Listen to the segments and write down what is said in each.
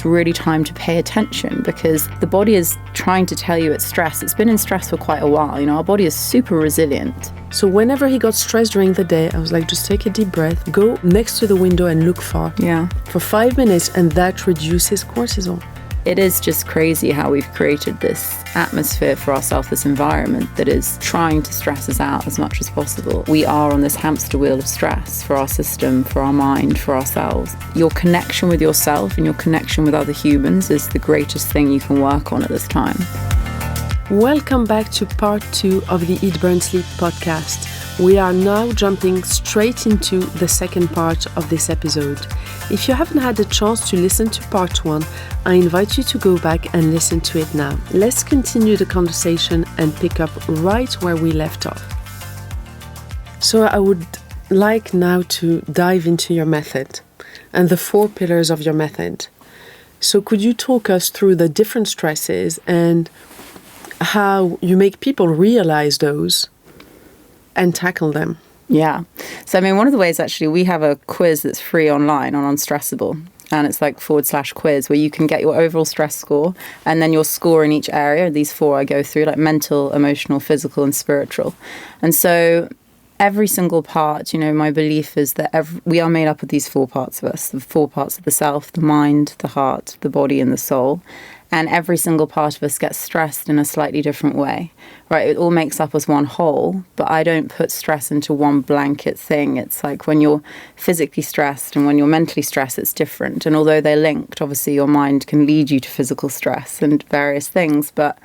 it's really time to pay attention, because the body is trying to tell you it's stressed. It's been in stress for quite a while. Our body is super resilient. So whenever he got stressed during the day, I was like, just take a deep breath, go next to the window and look far. Yeah. For 5 minutes, and that reduces cortisol. It is just crazy how we've created this atmosphere for ourselves, this environment that is trying to stress us out as much as possible. We are on this hamster wheel of stress for our system, for our mind, for ourselves. Your connection with yourself and your connection with other humans is the greatest thing you can work on at this time. Welcome back to part 2 of the Eat, Burn, Sleep podcast. We are now jumping straight into the second part of this episode. If you haven't had the chance to listen to part 1, I invite you to go back and listen to it now. Let's continue the conversation and pick up right where we left off. So I would like now to dive into your method and the 4 pillars of your method. So could you talk us through the different stresses and how you make people realize those and tackle them? Yeah. So, one of the ways, actually, we have a quiz that's free online on Unstressible. And it's like /quiz where you can get your overall stress score and then your score in each area. These 4 I go through, like mental, emotional, physical, and spiritual. And so every single part, my belief is that we are made up of these 4 parts of us, the 4 parts of the self, the mind, the heart, the body, and the soul. And every single part of us gets stressed in a slightly different way, right? It all makes up as one whole, but I don't put stress into one blanket thing. It's like when you're physically stressed and when you're mentally stressed, it's different. And although they're linked, obviously your mind can lead you to physical stress and various things, but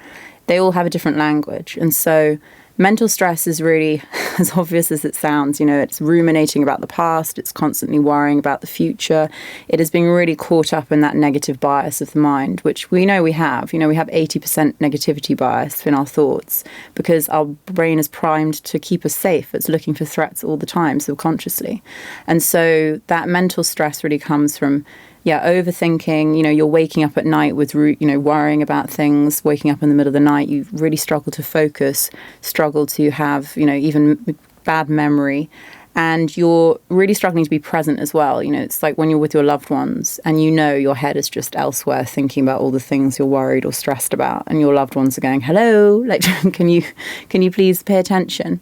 they all have a different language. And so mental stress is really as obvious as it sounds. It's ruminating about the past. It's constantly worrying about the future. It is being really caught up in that negative bias of the mind, which we know we have. We have 80% negativity bias in our thoughts because our brain is primed to keep us safe. It's looking for threats all the time subconsciously. And so that mental stress really comes from overthinking. You're waking up at night with, worrying about things, waking up in the middle of the night. You really struggle to focus, struggle to have, even bad memory. And you're really struggling to be present as well. It's like when you're with your loved ones and your head is just elsewhere thinking about all the things you're worried or stressed about. And your loved ones are going, hello, like, can you please pay attention?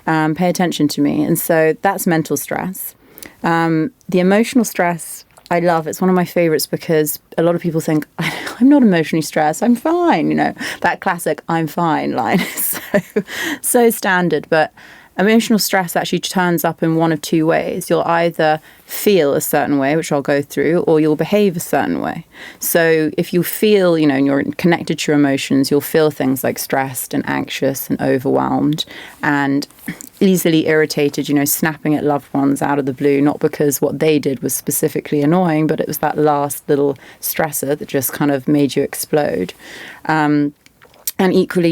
Pay attention to me. And so that's mental stress. The emotional stress, I love. It's one of my favorites because a lot of people think, I'm not emotionally stressed, I'm fine. That classic, I'm fine line is so standard. But emotional stress actually turns up in one of 2 ways. You'll either feel a certain way, which I'll go through, or you'll behave a certain way. So if you feel, and you're connected to your emotions, you'll feel things like stressed and anxious and overwhelmed and easily irritated, snapping at loved ones out of the blue, not because what they did was specifically annoying, but it was that last little stressor that just kind of made you explode. And equally,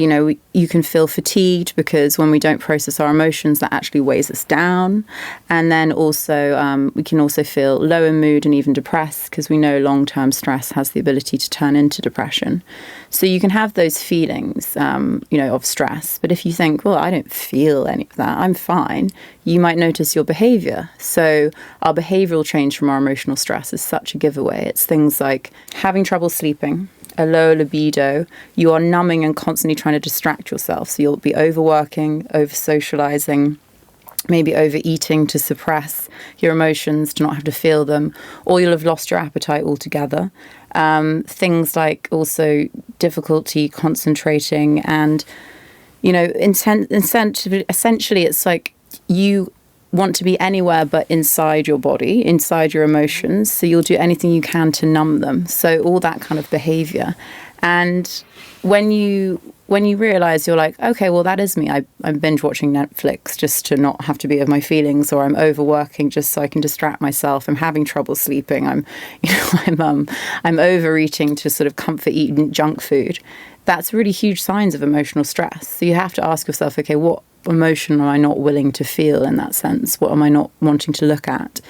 you can feel fatigued because when we don't process our emotions, that actually weighs us down. And then also, we can also feel low in mood and even depressed because we know long-term stress has the ability to turn into depression. So you can have those feelings, of stress. But if you think, well, I don't feel any of that, I'm fine, you might notice your behavior. So our behavioral change from our emotional stress is such a giveaway. It's things like having trouble sleeping, a low libido, you are numbing and constantly trying to distract yourself. So you'll be overworking, over-socializing, maybe overeating to suppress your emotions, to not have to feel them, or you'll have lost your appetite altogether. Things like also difficulty concentrating and, essentially it's like you want to be anywhere but inside your body, inside your emotions. So you'll do anything you can to numb them. So all that kind of behavior. And when you realize you're like, okay, well, that is me. I'm binge watching Netflix just to not have to be with my feelings, or I'm overworking just so I can distract myself. I'm having trouble sleeping. I'm overeating to sort of comfort eat junk food. That's really huge signs of emotional stress. So you have to ask yourself, okay, what emotion am I not willing to feel in that sense? What am I not wanting to look at?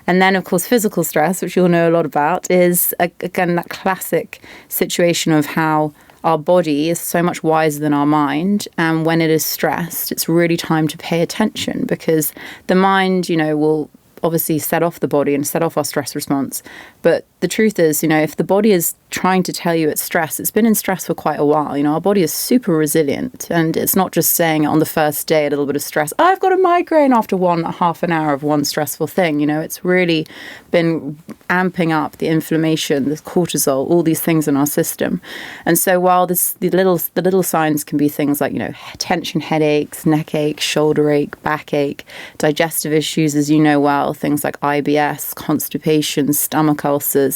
And then, of course, physical stress, which you'll know a lot about, is, again, that classic situation of how our body is so much wiser than our mind. And when it is stressed, it's really time to pay attention because the mind, will obviously set off the body and set off our stress response. But the truth is, if the body is trying to tell you it's stress, it's been in stress for quite a while. Our body is super resilient, and it's not just saying on the first day a little bit of stress, I've got a migraine after half an hour of one stressful thing. It's really been amping up the inflammation, the cortisol, all these things in our system. And so while the little signs can be things like, tension, headaches, neck ache, shoulder ache, backache, digestive issues, as you know well, things like IBS, constipation, stomach ulcers,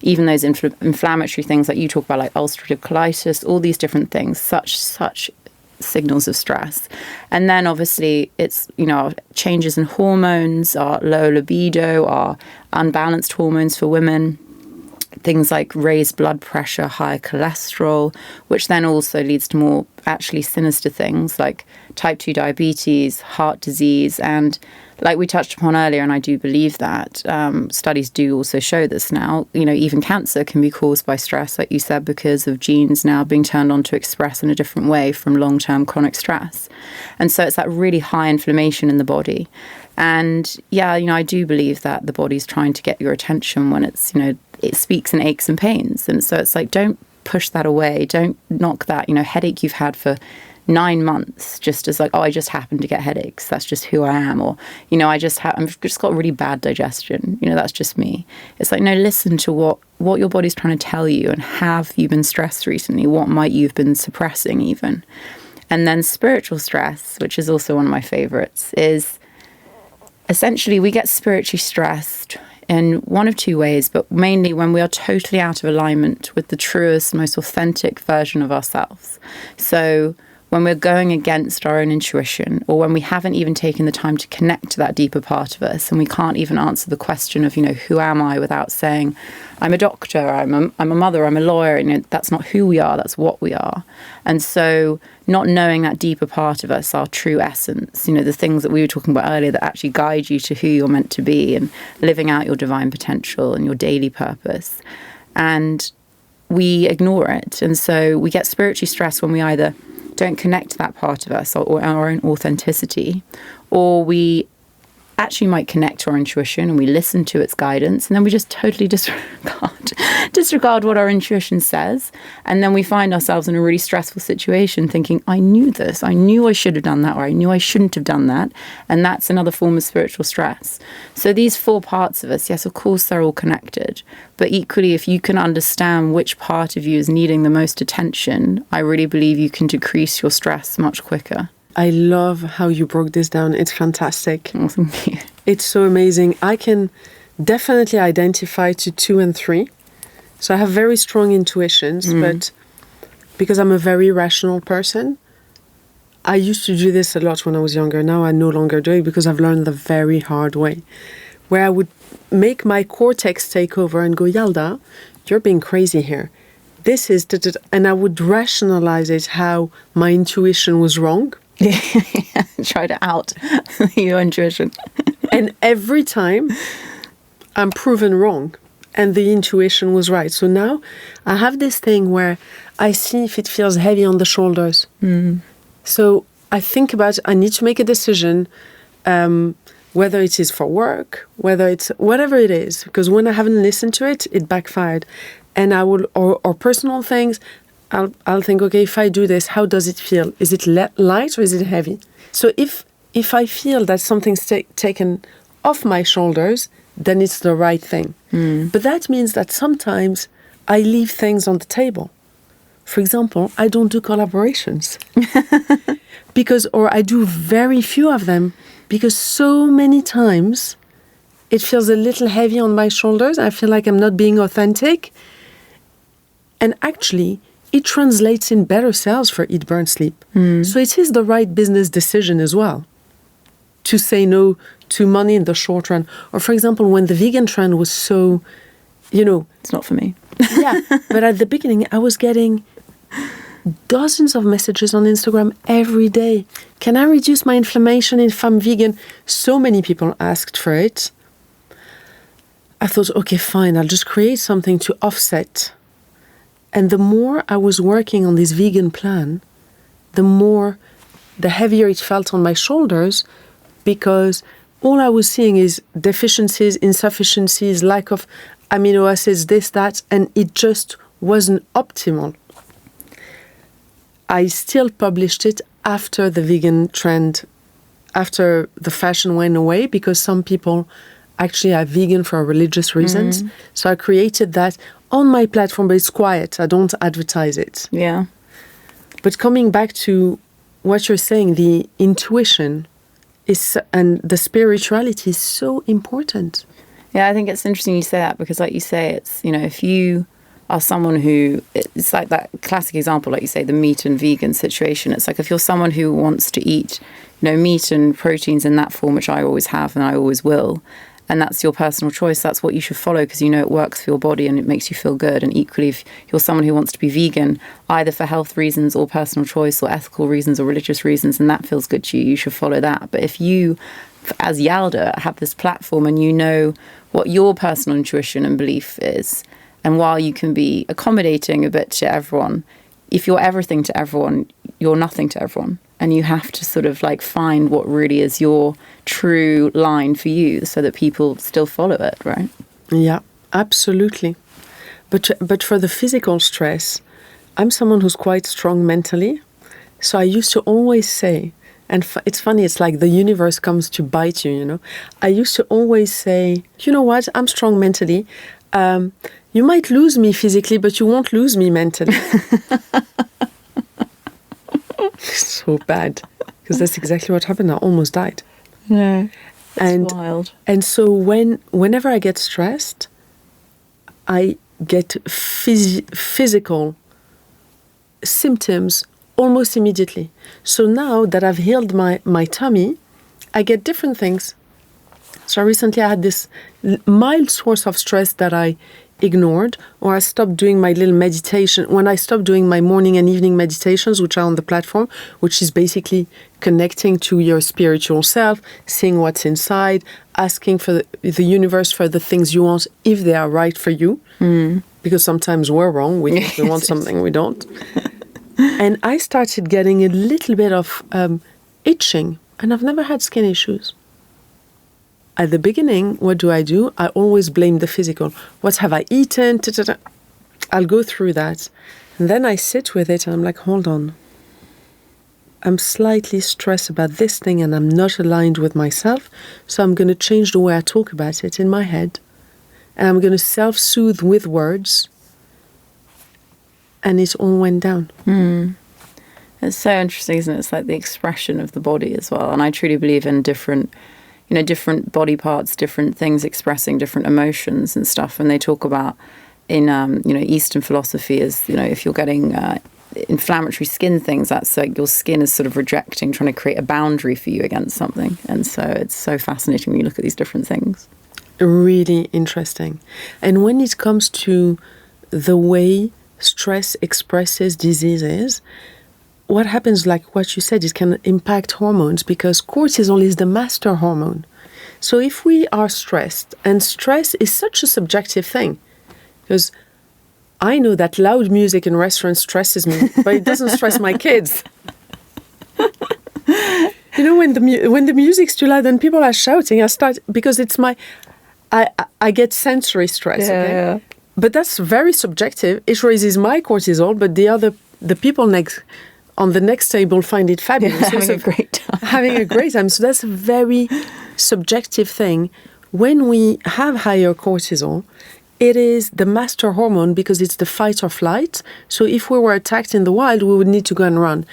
even those inflammatory things like you talk about, like ulcerative colitis, all these different things, such signals of stress. And then obviously it's, our changes in hormones, our low libido, our unbalanced hormones for women, things like raised blood pressure, high cholesterol, which then also leads to more actually sinister things like type 2 diabetes, heart disease, and like we touched upon earlier, and I do believe that, studies do also show this now, even cancer can be caused by stress, like you said, because of genes now being turned on to express in a different way from long-term chronic stress. And so it's that really high inflammation in the body. And yeah, I do believe that the body's trying to get your attention when it's, it speaks in aches and pains. And so it's like, don't push that away. Don't knock that, headache you've had for 9 months just as like, I just happen to get headaches. That's just who I am. Or, I've just got really bad digestion. That's just me. It's like, no, listen to what your body's trying to tell you, and have you been stressed recently? What might you've been suppressing even? And then spiritual stress, which is also one of my favorites, is essentially we get spiritually stressed in one of two ways, but mainly when we are totally out of alignment with the truest, most authentic version of ourselves. So when we're going against our own intuition, or when we haven't even taken the time to connect to that deeper part of us, and we can't even answer the question of, who am I, without saying, I'm a doctor, I'm a mother, I'm a lawyer. That's not who we are, that's what we are. And so not knowing that deeper part of us, our true essence, the things that we were talking about earlier that actually guide you to who you're meant to be, and living out your divine potential and your daily purpose. And we ignore it. And so we get spiritually stressed when we either don't connect to that part of us, or our own authenticity, or we actually might connect to our intuition and we listen to its guidance, and then we just totally disregard what our intuition says, and then we find ourselves in a really stressful situation thinking, I knew this, I knew I should have done that, or I knew I shouldn't have done that. And that's another form of spiritual stress. So these 4 parts of us, yes, of course they're all connected, but equally, if you can understand which part of you is needing the most attention, I really believe you can decrease your stress much quicker. I love how you broke this down. It's fantastic. Oh, thank you. It's so amazing. I can definitely identify to 2 and 3. So I have very strong intuitions, but because I'm a very rational person, I used to do this a lot when I was younger. Now I no longer do it because I've learned the very hard way, where I would make my cortex take over and go, Yalda, you're being crazy here. This is, and I would rationalize it how my intuition was wrong. Try to out your intuition. And every time I'm proven wrong and the intuition was right. So now I have this thing where I see if it feels heavy on the shoulders. So I think about, I need to make a decision, whether it is for work, whether it's whatever it is, because when I haven't listened to it, it backfired. And I will, or personal things, I'll think, okay, if I do this, how does it feel? Is it light or is it heavy? So if I feel that something's taken off my shoulders, then it's the right thing. But that means that sometimes I leave things on the table. For example, I don't do collaborations or I do very few of them, because so many times it feels a little heavy on my shoulders. I feel like I'm not being authentic. And actually, it translates in better sales for Eat, Burn, Sleep. So it is the right business decision as well to say no to money in the short run. Or for example, when the vegan trend was so, It's not for me. Yeah, but at the beginning, I was getting dozens of messages on Instagram every day. Can I reduce my inflammation if I'm vegan? So many people asked for it. I thought, okay, fine, I'll just create something to offset. And the more I was working on this vegan plan, the heavier it felt on my shoulders, because all I was seeing is deficiencies, insufficiencies, lack of amino acids, this, that, and it just wasn't optimal. I still published it after the vegan trend, after the fashion went away, because some people actually are vegan for religious reasons. So I created that on my platform, but it's quiet. I don't advertise it. Yeah. But coming back to what you're saying, the intuition and the spirituality is so important. Yeah, I think it's interesting you say that, because like you say, it's, you know, if you are someone who, it's like that classic example, like you say, the meat and vegan situation. It's like if you're someone who wants to eat, you know, meat and proteins in that form, which I always have and I always will, and that's your personal choice, that's what you should follow, because you know it works for your body and it makes you feel good. And equally, if you're someone who wants to be vegan, either for health reasons or personal choice or ethical reasons or religious reasons, and that feels good to you, you should follow that. But if you, as Yalda, have this platform and you know what your personal intuition and belief is, and while you can be accommodating a bit to everyone, if you're everything to everyone, you're nothing to everyone. And you have to sort of like find what really is your true line for you so that people still follow it, right? Yeah, absolutely. But for the physical stress, I'm someone who's quite strong mentally. So I used to always say, and it's funny, it's like the universe comes to bite you, you know. I used to always say, you know what, I'm strong mentally. You might lose me physically, but you won't lose me mentally. So bad, because that's exactly what happened. I almost died. Yeah, it's wild. And so whenever I get stressed, I get physical symptoms almost immediately. So now that I've healed my tummy, I get different things. So recently I had this mild source of stress that I ignored, or I stopped doing my little meditation. When I stopped doing my morning and evening meditations, which are on the platform, which is basically connecting to your spiritual self, seeing what's inside, asking for the universe for the things you want if they are right for you. Because sometimes we're wrong. We think we want something we don't. And I started getting a little bit of itching, and I've never had skin issues. At the beginning, what do? I always blame the physical. What have I eaten? I'll go through that. And then I sit with it and I'm like, hold on. I'm slightly stressed about this thing and I'm not aligned with myself. So I'm going to change the way I talk about it in my head. And I'm going to self-soothe with words. And it all went down. It's so interesting, isn't it? It's like the expression of the body as well. And I truly believe in different body parts, different things expressing different emotions and stuff. And they talk about in, Eastern philosophy is, if you're getting inflammatory skin things, that's like your skin is sort of rejecting, trying to create a boundary for you against something. And so it's so fascinating when you look at these different things. Really interesting. And when it comes to the way stress expresses diseases, what happens, like what you said, it can impact hormones, because cortisol is the master hormone. So if we are stressed, and stress is such a subjective thing, because I know that loud music in restaurants stresses me, but it doesn't stress my kids. When the music's too loud and people are shouting, because it's I get sensory stress. Yeah, okay? yeah. But that's very subjective. It raises my cortisol, but the people on the next table find it fabulous. Having a great time. Having a great time. So that's a very subjective thing. When we have higher cortisol, it is the master hormone because it's the fight or flight. So if we were attacked in the wild, we would need to go and run.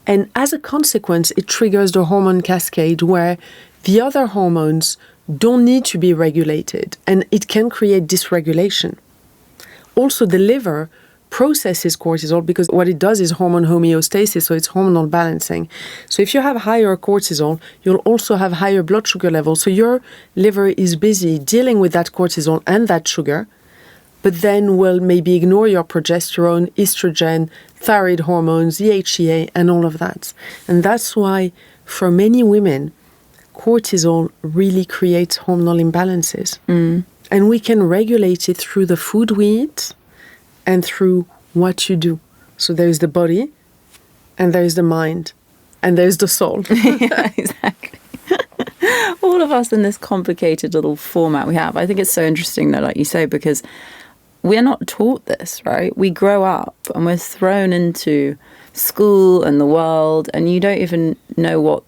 And as a consequence, it triggers the hormone cascade where the other hormones don't need to be regulated, and it can create dysregulation. Also, the liver processes cortisol because what it does is hormone homeostasis, so it's hormonal balancing. So if you have higher cortisol, you'll also have higher blood sugar levels. So your liver is busy dealing with that cortisol and that sugar, but then will maybe ignore your progesterone, estrogen, thyroid hormones, DHEA, and all of that. And that's why for many women, cortisol really creates hormonal imbalances. And we can regulate it through the food we eat and through what you do. So there's the body, and there's the mind, and there's the soul. Yeah, exactly. all of us in this complicated little format we have. I think it's so interesting though, like you say, because we're not taught this, right? We grow up and we're thrown into school and the world, and you don't even know what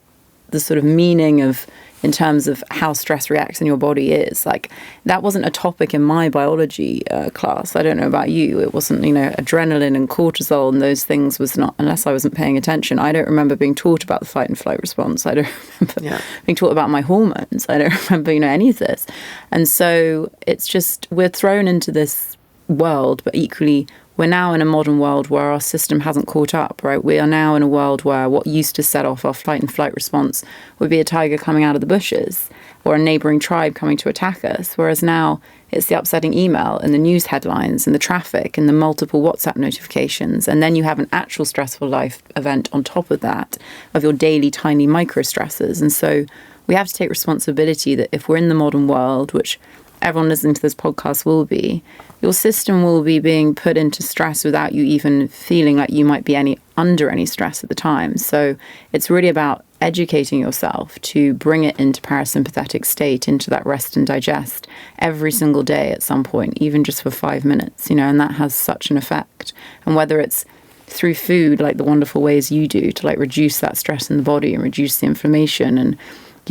the sort of meaning of, in terms of how stress reacts in your body is. Like, that wasn't a topic in my biology class. I don't know about you. It wasn't, adrenaline and cortisol and those things was not, unless I wasn't paying attention. I don't remember being taught about the fight and flight response. I don't remember being taught about my hormones. I don't remember, any of this. And so it's just, we're thrown into this world, but equally we're now in a modern world where our system hasn't caught up, right? We are now in a world where what used to set off our fight and flight response would be a tiger coming out of the bushes or a neighboring tribe coming to attack us, whereas now it's the upsetting email and the news headlines and the traffic and the multiple WhatsApp notifications. And then you have an actual stressful life event on top of that, of your daily tiny micro stresses. And so we have to take responsibility that if we're in the modern world, which everyone listening to this podcast will be, your system will be being put into stress without you even feeling like you might be under any stress at the time. So it's really about educating yourself to bring it into parasympathetic state, into that rest and digest every single day at some point, even just for 5 minutes, and that has such an effect. And whether it's through food, like the wonderful ways you do to reduce that stress in the body and reduce the inflammation, and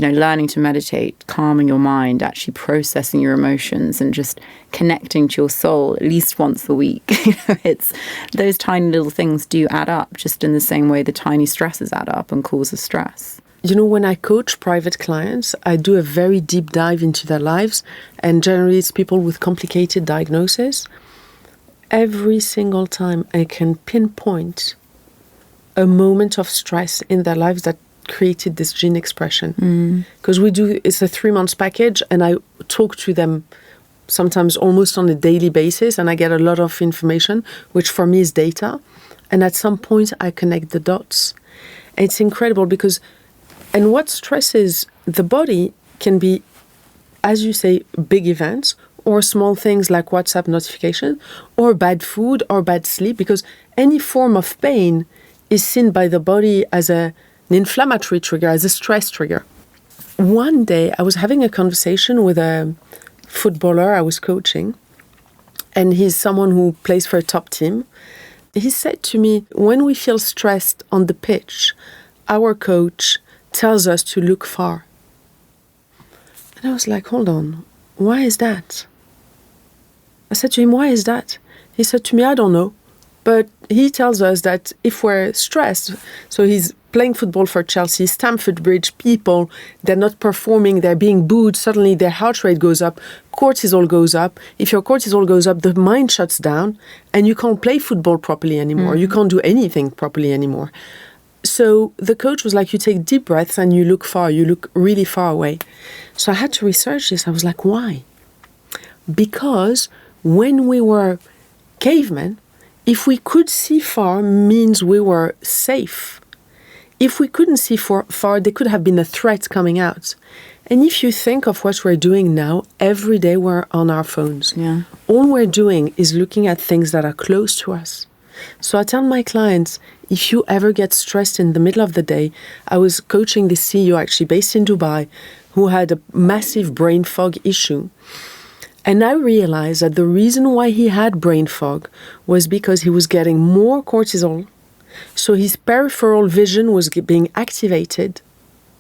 learning to meditate, calming your mind, actually processing your emotions and just connecting to your soul at least once a week. It's those tiny little things do add up, just in the same way the tiny stresses add up and cause us stress. When I coach private clients, I do a very deep dive into their lives, and generally it's people with complicated diagnoses. Every single time I can pinpoint a moment of stress in their lives that created this gene expression. Because it's a 3 months package, and I talk to them sometimes almost on a daily basis, and I get a lot of information, which for me is data. And at some point I connect the dots. It's incredible and what stresses the body can be, as you say, big events or small things like WhatsApp notification or bad food or bad sleep, because any form of pain is seen by the body as an inflammatory trigger, as a stress trigger. One day I was having a conversation with a footballer I was coaching, and he's someone who plays for a top team. He said to me, when we feel stressed on the pitch, our coach tells us to look far. And I was like, hold on, why is that? I said to him, why is that? He said to me, I don't know. But he tells us that if we're stressed, so he's playing football for Chelsea, Stamford Bridge, people, they're not performing, they're being booed, suddenly their heart rate goes up, cortisol goes up. If your cortisol goes up, the mind shuts down and you can't play football properly anymore. You can't do anything properly anymore. So the coach was like, you take deep breaths and you look far, you look really far away. So I had to research this. I was like, why? Because when we were cavemen, if we could see far means we were safe. If we couldn't see far, there could have been a threat coming out. And if you think of what we're doing now, every day we're on our phones. Yeah. All we're doing is looking at things that are close to us. So I tell my clients, if you ever get stressed in the middle of the day, I was coaching this CEO actually based in Dubai who had a massive brain fog issue. And I realized that the reason why he had brain fog was because he was getting more cortisol. So his peripheral vision was being activated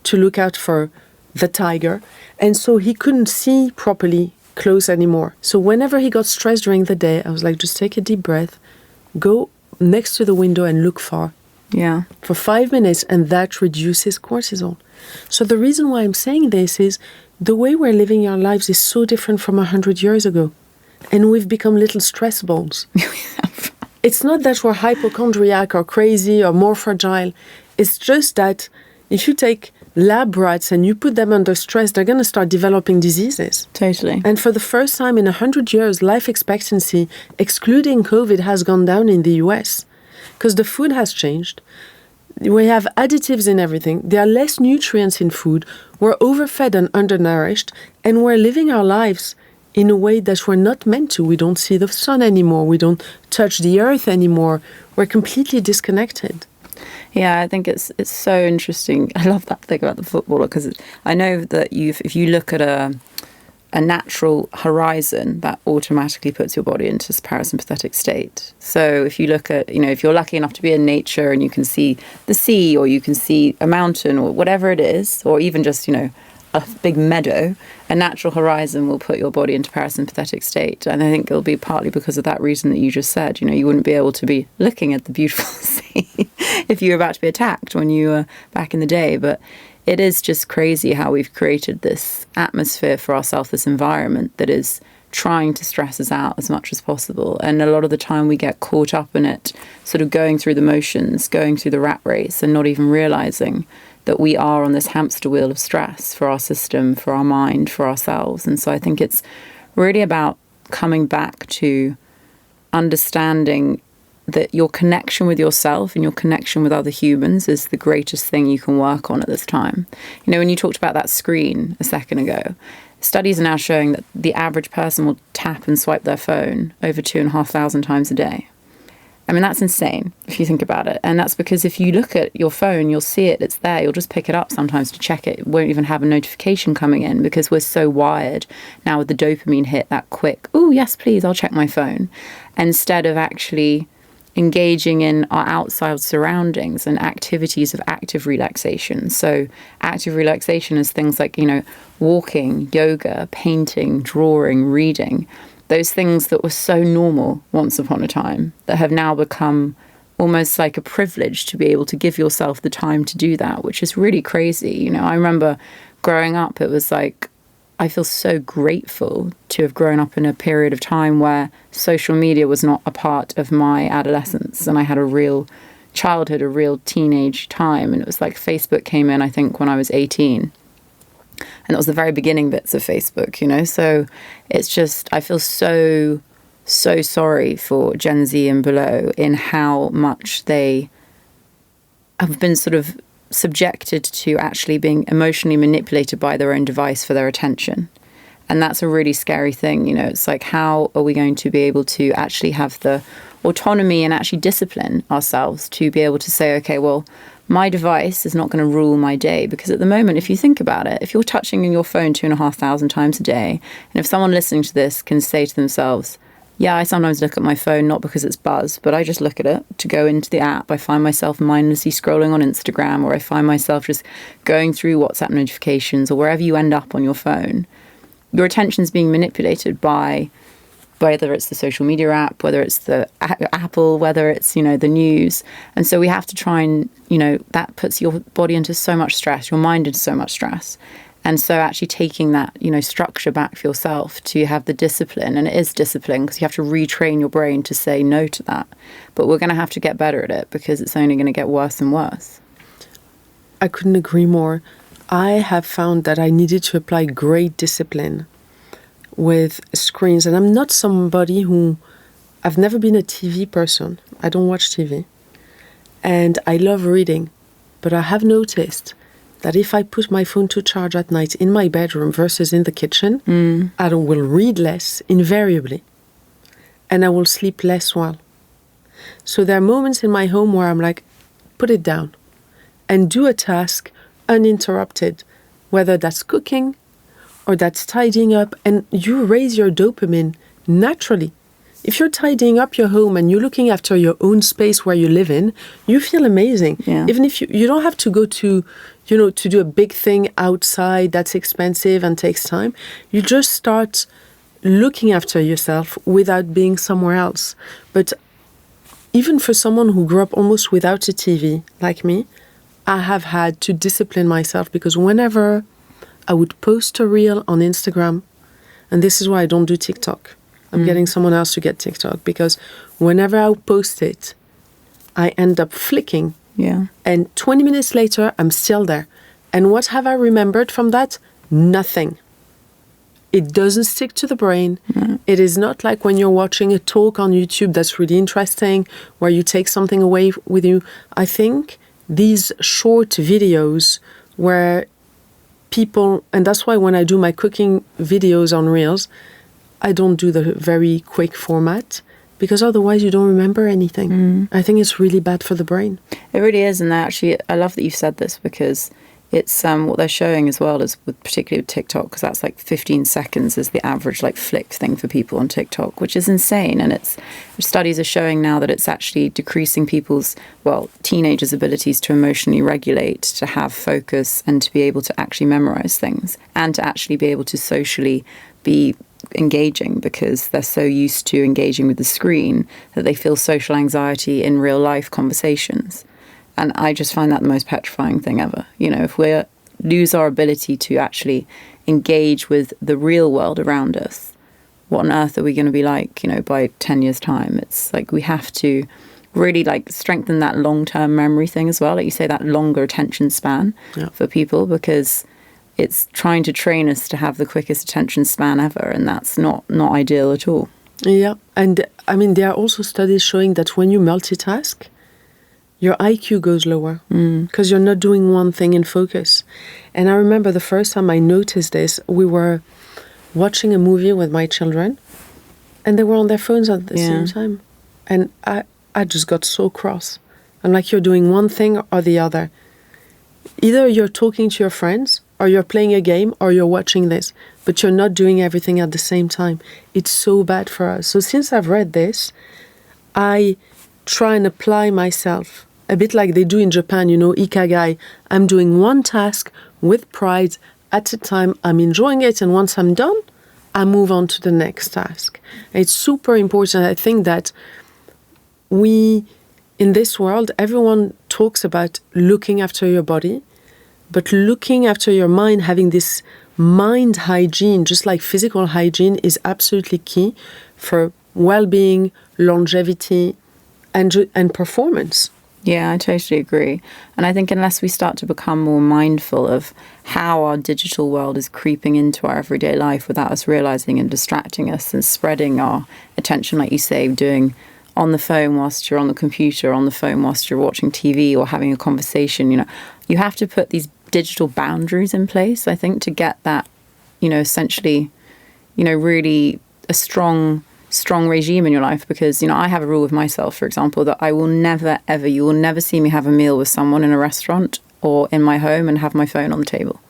to look out for the tiger. And so he couldn't see properly close anymore. So whenever he got stressed during the day, I was like, just take a deep breath, go next to the window and look far. Yeah. For 5 minutes, and that reduces cortisol. So the reason why I'm saying this is the way we're living our lives is so different from 100 years ago. And we've become little stress balls. It's not that we're hypochondriac or crazy or more fragile. It's just that if you take lab rats and you put them under stress, they're going to start developing diseases. Totally. And for the first time in 100 years, life expectancy, excluding COVID, has gone down in the US because the food has changed. We have additives in everything. There are less nutrients in food. We're overfed and undernourished, and we're living our lives in a way that we're not meant to. We don't see the sun anymore. We don't touch the earth anymore. We're completely disconnected. Yeah, I think it's so interesting. I love that thing about the footballer because I know that if you look at a natural horizon, that automatically puts your body into a parasympathetic state. So if you look at, if you're lucky enough to be in nature and you can see the sea or you can see a mountain or whatever it is, or even just, a big meadow, a natural horizon will put your body into parasympathetic state. And I think it'll be partly because of that reason that you just said. You wouldn't be able to be looking at the beautiful sea if you were about to be attacked when you were back in the day. But it is just crazy how we've created this atmosphere for ourselves, this environment that is trying to stress us out as much as possible. And a lot of the time we get caught up in it, sort of going through the motions, going through the rat race and not even realizing that we are on this hamster wheel of stress for our system, for our mind, for ourselves. And so I think it's really about coming back to understanding that your connection with yourself and your connection with other humans is the greatest thing you can work on at this time. When you talked about that screen a second ago, studies are now showing that the average person will tap and swipe their phone over 2,500 times a day. I mean, that's insane if you think about it. And that's because if you look at your phone, you'll see it, it's there. You'll just pick it up sometimes to check it. It won't even have a notification coming in because we're so wired now with the dopamine hit that quick. Oh, yes, please, I'll check my phone. Instead of actually engaging in our outside surroundings and activities of active relaxation. So active relaxation is things like, walking, yoga, painting, drawing, reading. Those things that were so normal once upon a time that have now become almost like a privilege to be able to give yourself the time to do that, which is really crazy. I remember growing up, it was like, I feel so grateful to have grown up in a period of time where social media was not a part of my adolescence. And I had a real childhood, a real teenage time. And it was like Facebook came in, I think, when I was 18. And that was the very beginning bits of Facebook, So it's just, I feel so sorry for Gen Z and below in how much they have been sort of subjected to actually being emotionally manipulated by their own device for their attention. And that's a really scary thing. It's like, how are we going to be able to actually have the autonomy and actually discipline ourselves to be able to say, okay, well, my device is not going to rule my day. Because at the moment, if you think about it, if you're touching your phone 2,500 times a day, and if someone listening to this can say to themselves, yeah, I sometimes look at my phone, not because it's buzz, but I just look at it to go into the app. I find myself mindlessly scrolling on Instagram, or I find myself just going through WhatsApp notifications, or wherever you end up on your phone. Your attention's being manipulated by whether it's the social media app, whether it's the Apple, whether it's, the news. And so we have to try and, that puts your body into so much stress, your mind into so much stress. And so actually taking that, structure back for yourself to have the discipline, and it is discipline because you have to retrain your brain to say no to that. But we're going to have to get better at it because it's only going to get worse and worse. I couldn't agree more. I have found that I needed to apply great discipline with screens. And I'm not somebody I've never been a TV person. I don't watch TV. And I love reading. But I have noticed that if I put my phone to charge at night in my bedroom versus in the kitchen, I will read less, invariably. And I will sleep less well. So there are moments in my home where I'm like, put it down and do a task uninterrupted, whether that's cooking or that's tidying up, and you raise your dopamine naturally. If you're tidying up your home and you're looking after your own space where you live in, you feel amazing. Yeah. Even if you don't have to go to, to do a big thing outside that's expensive and takes time. You just start looking after yourself without being somewhere else. But even for someone who grew up almost without a TV like me, I have had to discipline myself because whenever I would post a reel on Instagram, and this is why I don't do TikTok. I'm getting someone else to get TikTok because whenever I post it, I end up flicking. Yeah. And 20 minutes later, I'm still there. And what have I remembered from that? Nothing. It doesn't stick to the brain. Mm. It is not like when you're watching a talk on YouTube that's really interesting, where you take something away with you. I think these short videos where people, and that's why when I do my cooking videos on Reels, I don't do the very quick format because otherwise you don't remember anything. I think it's really bad for the brain. It really is, and I love that you said this, because it's what they're showing as well, is particularly with TikTok, because that's like 15 seconds is the average like flick thing for people on TikTok, which is insane. And studies are showing now that it's actually decreasing teenagers' abilities to emotionally regulate, to have focus, and to be able to actually memorize things, and to actually be able to socially be engaging, because they're so used to engaging with the screen that they feel social anxiety in real life conversations. And I just find that the most petrifying thing ever. If we lose our ability to actually engage with the real world around us, what on earth are we going to be like, by 10 years' time? It's like we have to really strengthen that long-term memory thing as well. Like you say, that longer attention span for people, because it's trying to train us to have the quickest attention span ever. And that's not ideal at all. Yeah. And I mean, there are also studies showing that when you multitask, your IQ goes lower because you're not doing one thing in focus. And I remember the first time I noticed this, we were watching a movie with my children, and they were on their phones at the same time. And I just got so cross. I'm like, you're doing one thing or the other. Either you're talking to your friends, or you're playing a game, or you're watching this, but you're not doing everything at the same time. It's so bad for us. So since I've read this, I try and apply myself, a bit like they do in Japan, Ikigai. I'm doing one task with pride at a time. I'm enjoying it. And once I'm done, I move on to the next task. It's super important. I think that in this world, everyone talks about looking after your body, but looking after your mind, having this mind hygiene, just like physical hygiene, is absolutely key for well-being, longevity, and performance. Yeah, I totally agree. And I think unless we start to become more mindful of how our digital world is creeping into our everyday life without us realizing, and distracting us and spreading our attention, like you say, doing on the phone whilst you're on the computer, on the phone whilst you're watching TV or having a conversation, you have to put these digital boundaries in place, I think, to get that, essentially, really a strong regime in your life. Because, I have a rule with myself, for example, that I will never, ever, you will never see me have a meal with someone in a restaurant or in my home and have my phone on the table,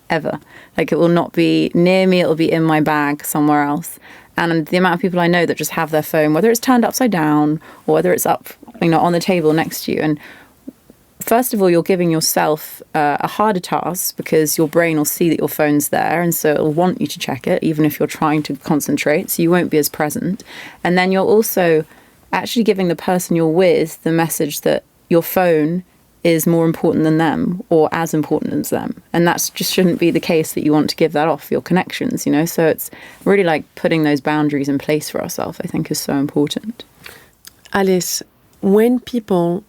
ever. Like, it will not be near me, it will be in my bag somewhere else. And the amount of people I know that just have their phone, whether it's turned upside down or whether it's up, on the table next to you. And first of all, you're giving yourself a harder task, because your brain will see that your phone's there, and so it'll want you to check it, even if you're trying to concentrate, so you won't be as present. And then you're also actually giving the person you're with the message that your phone is more important than them, or as important as them. And that's just shouldn't be the case, that you want to give that off your connections, So it's really like putting those boundaries in place for ourselves, I think, is so important. Alice, when people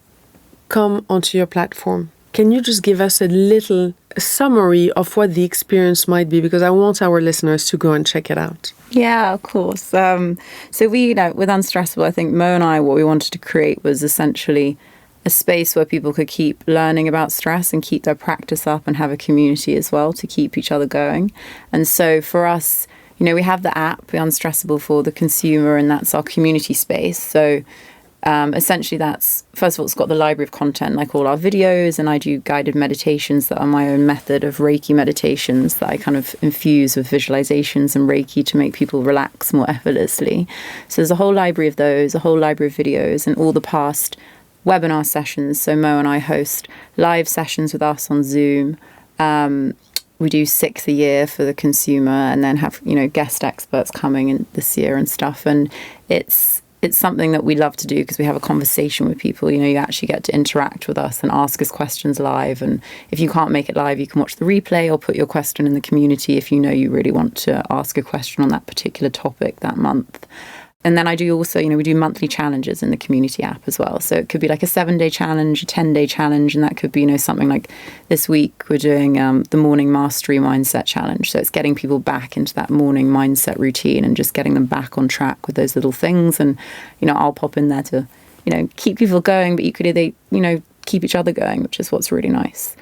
come onto your platform, can you just give us a little summary of what the experience might be? Because I want our listeners to go and check it out. Yeah, of course. So we, with Unstressible, I think Mo and I, what we wanted to create was essentially a space where people could keep learning about stress and keep their practice up, and have a community as well to keep each other going. And so for us, we have the app, Unstressible, for the consumer, and that's our community space. So essentially that's, first of all, it's got the library of content, like all our videos, and I do guided meditations that are my own method of Reiki meditations that I kind of infuse with visualizations and Reiki to make people relax more effortlessly. So there's a whole library of those, a whole library of videos, and all the past webinar sessions. So Mo and I host live sessions with us on Zoom. We do 6 a year for the consumer, and then have, guest experts coming in this year and stuff. And it's something that we love to do, because we have a conversation with people. You actually get to interact with us and ask us questions live. And if you can't make it live, you can watch the replay or put your question in the community if you really want to ask a question on that particular topic that month. And then I do also, we do monthly challenges in the community app as well. So it could be like a 7-day challenge, a 10-day challenge, and that could be, something like this week we're doing the morning mastery mindset challenge. So it's getting people back into that morning mindset routine and just getting them back on track with those little things. And, I'll pop in there to, keep people going, but equally they, keep each other going, which is what's really nice.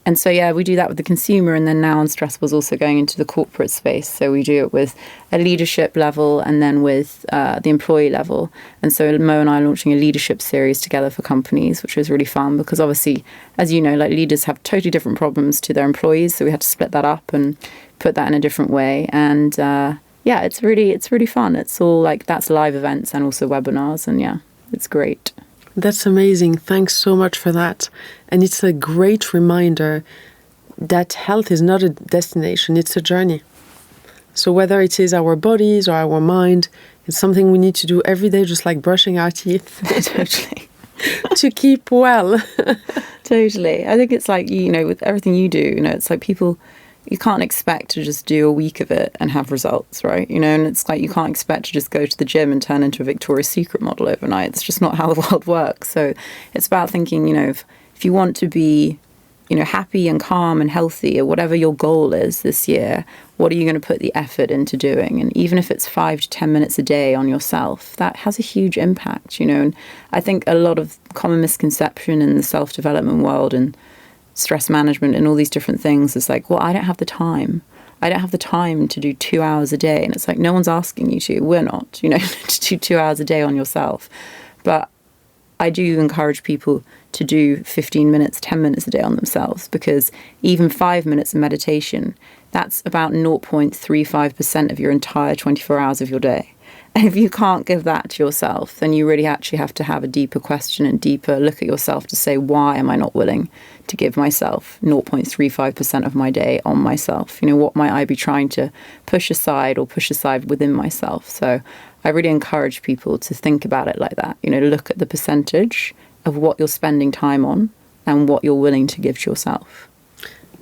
And so, yeah, we do that with the consumer, and then now Unstressible is also going into the corporate space. So we do it with a leadership level and then with the employee level. And so Mo and I are launching a leadership series together for companies, which was really fun because obviously, as you know, like leaders have totally different problems to their employees. So we had to split that up and put that in a different way. And yeah, it's really fun. It's all like that's live events and also webinars. And yeah, it's great. That's amazing. Thanks so much for that. And it's a great reminder that health is not a destination, it's a journey. So whether it is our bodies or our mind, it's something we need to do every day, just like brushing our teeth. Totally. To keep well. Totally. I think it's like, you know, with everything you do, you know, it's like people, you can't expect to just do a week of it and have results, right? You know, and it's like you can't expect to just go to the gym and turn into a Victoria's Secret model overnight. It's just not how the world works. So it's about thinking, you know, if you want to be, you know, happy and calm and healthy or whatever your goal is this year, what are you going to put the effort into doing? And even if it's 5 to 10 minutes a day on yourself, that has a huge impact, you know. And I think a lot of common misconception in the self-development world and stress management and all these different things is like, well, I don't have the time. I don't have the time to do 2 hours a day. And it's like, no one's asking you to. We're not, you know, to do 2 hours a day on yourself. But I do encourage people to do 15 minutes, 10 minutes a day on themselves, because even 5 minutes of meditation, that's about 0.35% of your entire 24 hours of your day. And if you can't give that to yourself, then you really actually have to have a deeper question and deeper look at yourself to say, why am I not willing to give myself 0.35% of my day on myself? You know, what might I be trying to push aside within myself? So I really encourage people to think about it like that. You know, look at the percentage of what you're spending time on and what you're willing to give to yourself.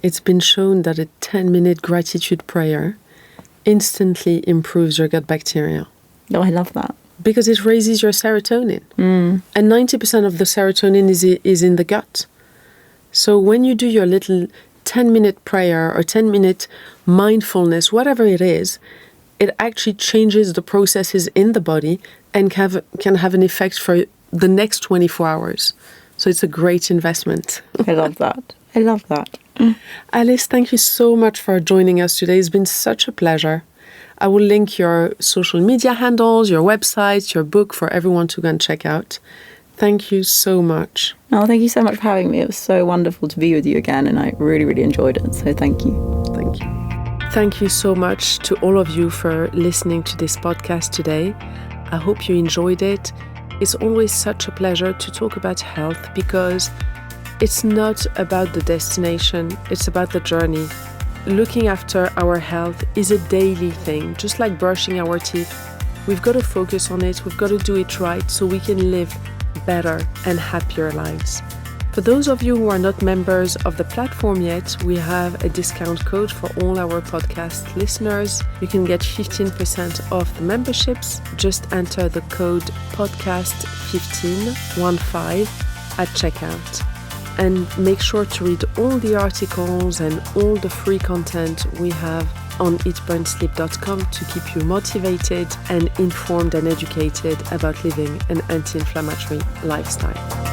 It's been shown that a 10-minute gratitude prayer instantly improves your gut bacteria. Oh, I love that. Because it raises your serotonin. And 90% of the serotonin is in the gut. So when you do your little 10-minute prayer or 10-minute mindfulness, whatever it is, it actually changes the processes in the body and can have an effect for the next 24 hours. So it's a great investment. I love that. I love that. Alice, thank you so much for joining us today. It's been such a pleasure. I will link your social media handles, your website, your book for everyone to go and check out. Thank you so much. Oh, thank you so much for having me. It was so wonderful to be with you again, and I really, really enjoyed it. So thank you. Thank you. Thank you so much to all of you for listening to this podcast today. I hope you enjoyed it. It's always such a pleasure to talk about health because it's not about the destination, it's about the journey. Looking after our health is a daily thing, just like brushing our teeth. We've got to focus on it, we've got to do it right so we can live better and happier lives. For those of you who are not members of the platform yet, we have a discount code for all our podcast listeners. You can get 15% off the memberships. Just enter the code podcast15 at checkout. And make sure to read all the articles and all the free content we have on eatburnsleep.com to keep you motivated and informed and educated about living an anti-inflammatory lifestyle.